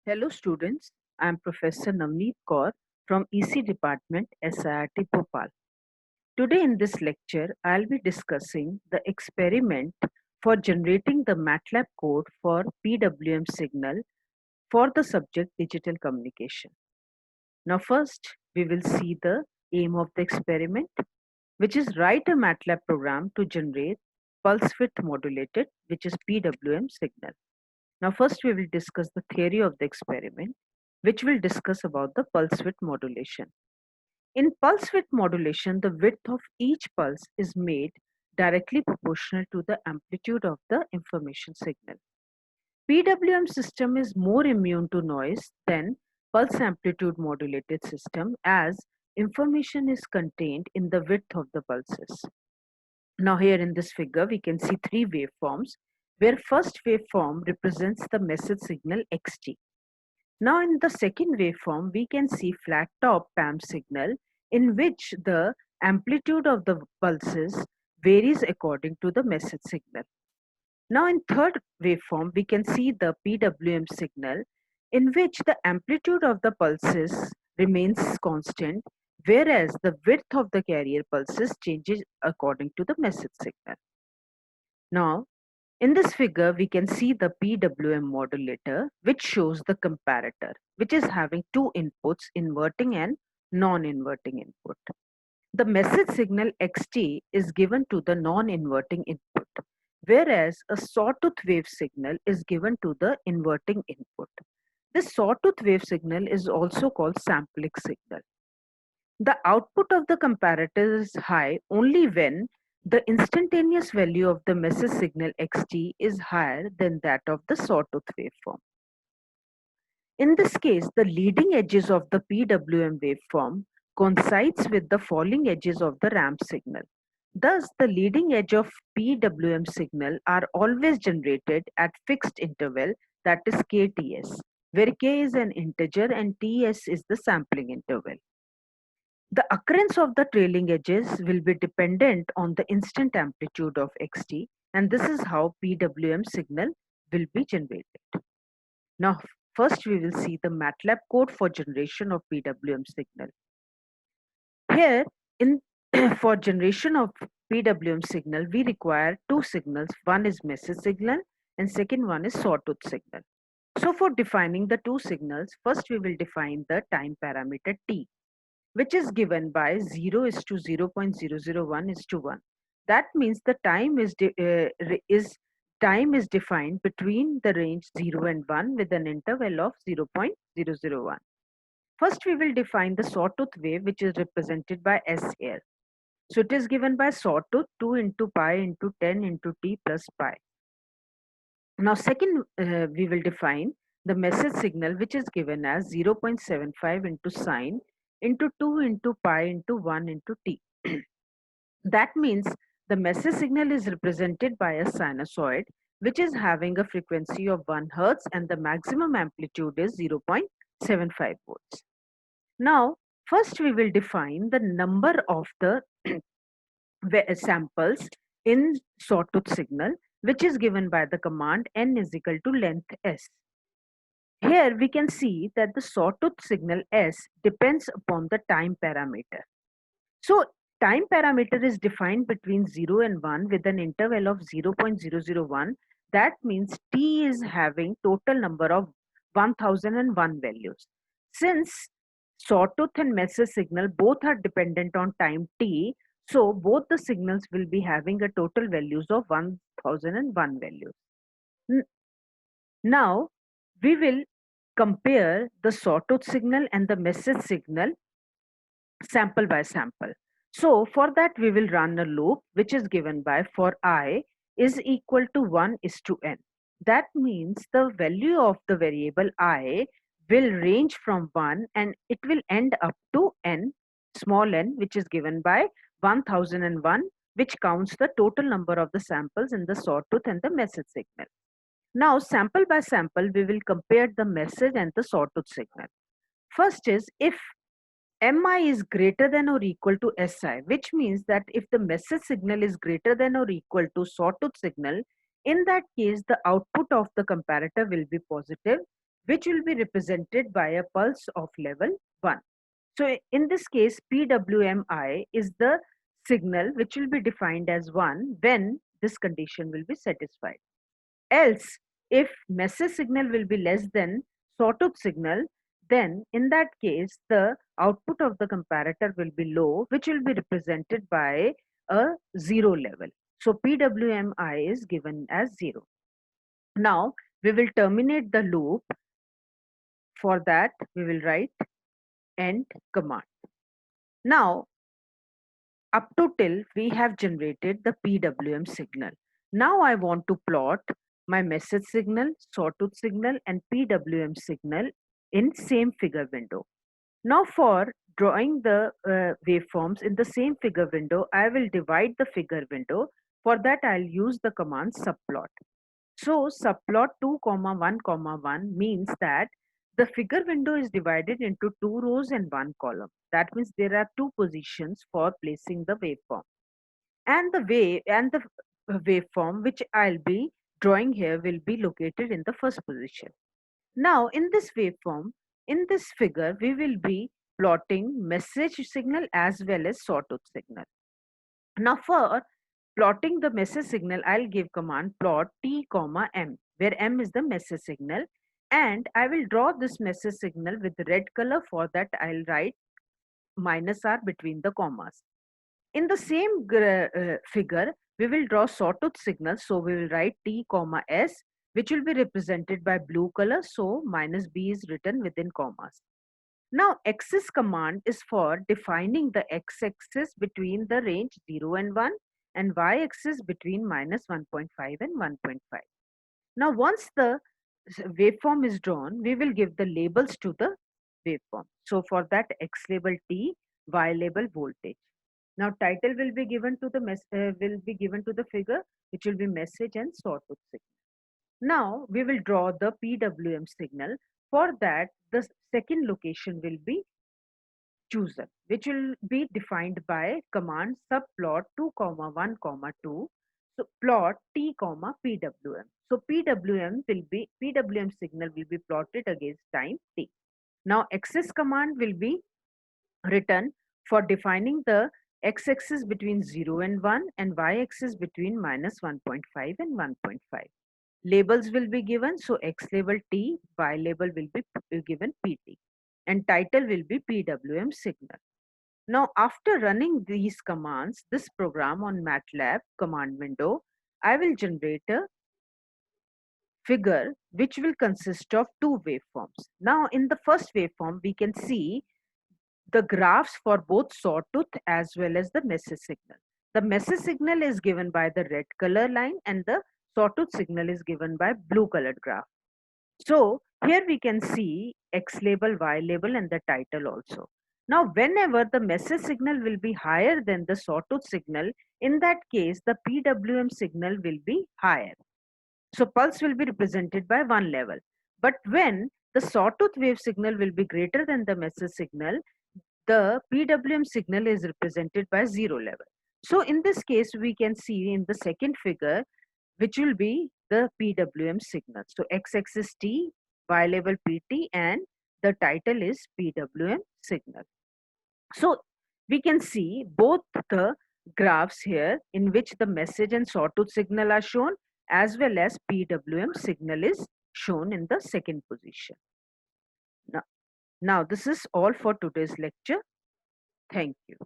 Hello students, I am Professor Navneet Kaur from EC Department, SIRT Bhopal. Today in this lecture, I'll be discussing the experiment for generating the MATLAB code for PWM signal for the subject digital communication. Now first, we will see the aim of the experiment, which is write a MATLAB program to generate pulse width modulated, which is PWM signal. Now first we will discuss the theory of the experiment, which will discuss about the pulse width modulation. In pulse width modulation, the width of each pulse is made directly proportional to the amplitude of the information signal. PWM system is more immune to noise than pulse amplitude modulated system as information is contained in the width of the pulses. Now here in this figure, we can see three waveforms where first waveform represents the message signal xt. Now in the second waveform, we can see flat top PAM signal in which the amplitude of the pulses varies according to the message signal. Now in third waveform, we can see the PWM signal in which the amplitude of the pulses remains constant, whereas the width of the carrier pulses changes according to the message signal. Now in this figure, we can see the PWM modulator, which shows the comparator, which is having two inputs, inverting and non-inverting input. The message signal xt is given to the non-inverting input, whereas a sawtooth wave signal is given to the inverting input. This sawtooth wave signal is also called sampling signal. The output of the comparator is high only when the instantaneous value of the message signal xt is higher than that of the sawtooth waveform. In this case, the leading edges of the PWM waveform coincides with the falling edges of the ramp signal. Thus, the leading edge of PWM signal are always generated at fixed interval, that is kts, where k is an integer and ts is the sampling interval. The occurrence of the trailing edges will be dependent on the instant amplitude of xt, and this is how PWM signal will be generated. Now, first we will see the MATLAB code for generation of PWM signal. Here, in for generation of PWM signal, we require two signals. One is message signal and second one is sawtooth signal. So for defining the two signals, first we will define the time parameter t, which is given by 0 is to 0.001 is to 1. That means the time is defined between the range 0 and 1 with an interval of 0.001. First, we will define the sawtooth wave, which is represented by S here. So it is given by sawtooth 2 into pi into 10 into t plus pi. Now, second, we will define the message signal, which is given as 0.75 into sine into 2 into pi into 1 into t. That means the message signal is represented by a sinusoid, which is having a frequency of 1 hertz and the maximum amplitude is 0.75 volts. Now, first we will define the number of the samples in sawtooth signal, which is given by the command n is equal to length s. Here we can see that the sawtooth signal s depends upon the time parameter. So time parameter is defined between 0 and 1 with an interval of 0.001. That means t is having total number of 1001 values. Since sawtooth and message signal both are dependent on time t, so both the signals will be having a total values of 1001 values. Now we will compare the sawtooth signal and the message signal sample by sample. So for that we will run a loop which is given by for I is equal to 1 is to n. That means the value of the variable I will range from 1 and it will end up to n, small n, which is given by 1001, which counts the total number of the samples in the sawtooth and the message signal. Now sample by sample we will compare the message and the sawtooth signal. First is if mi is greater than or equal to si, which means that if the message signal is greater than or equal to sawtooth signal, in that case the output of the comparator will be positive, which will be represented by a pulse of level 1. So in this case, PWMI is the signal which will be defined as 1 when this condition will be satisfied. Else, if message signal will be less than sawtooth signal, then in that case, the output of the comparator will be low, which will be represented by a 0 level. So PWMI is given as 0. Now we will terminate the loop. For that, we will write end command. Now, up to till we have generated the PWM signal. Now I want to plot my message signal, sawtooth signal and PWM signal in same figure window. Now for drawing the waveforms in the same figure window, I will divide the figure window. For that I'll use the command subplot. So subplot 2 comma 1 comma 1 means that the figure window is divided into two rows and one column. That means there are two positions for placing the waveform. And the waveform which I'll be drawing here will be located in the first position. Now in this waveform, in this figure, we will be plotting message signal as well as sawtooth signal. Now for plotting the message signal, I'll give command plot t comma m, where m is the message signal, and I will draw this message signal with red color. For that I'll write minus r between the commas. In the same figure, we will draw sawtooth signal, so we will write t comma s, which will be represented by blue color, so minus b is written within commas. Now axis command is for defining the x-axis between the range 0 and 1 and y-axis between minus 1.5 and 1.5. Now once the waveform is drawn, we will give the labels to the waveform. So for that, x label T, y label voltage. Now title will be given to the figure, which will be message and sawtooth signal. Now we will draw the PWM signal. For that, the second location will be chosen, which will be defined by command subplot 2 comma 1 comma 2. So plot t comma PWM. So PWM signal will be plotted against time t. Now axis command will be written for defining the x-axis between 0 and 1 and y-axis between minus 1.5 and 1.5. Labels will be given, so x label T, y label will be given PT, and title will be PWM signal. Now after running these commands, this program on MATLAB command window, I will generate a figure which will consist of two waveforms. Now in the first waveform, we can see the graphs for both sawtooth as well as the message signal. The message signal is given by the red color line and the sawtooth signal is given by blue colored graph. So here we can see X label, Y label and the title also. Now whenever the message signal will be higher than the sawtooth signal, in that case the PWM signal will be higher. So pulse will be represented by one level. But when the sawtooth wave signal will be greater than the message signal, the PWM signal is represented by 0 level. So in this case, we can see in the second figure, which will be the PWM signal. So x-axis T, y level PT, and the title is PWM signal. So we can see both the graphs here in which the message and sawtooth signal are shown as well as PWM signal is shown in the second position. Now this is all for today's lecture. Thank you.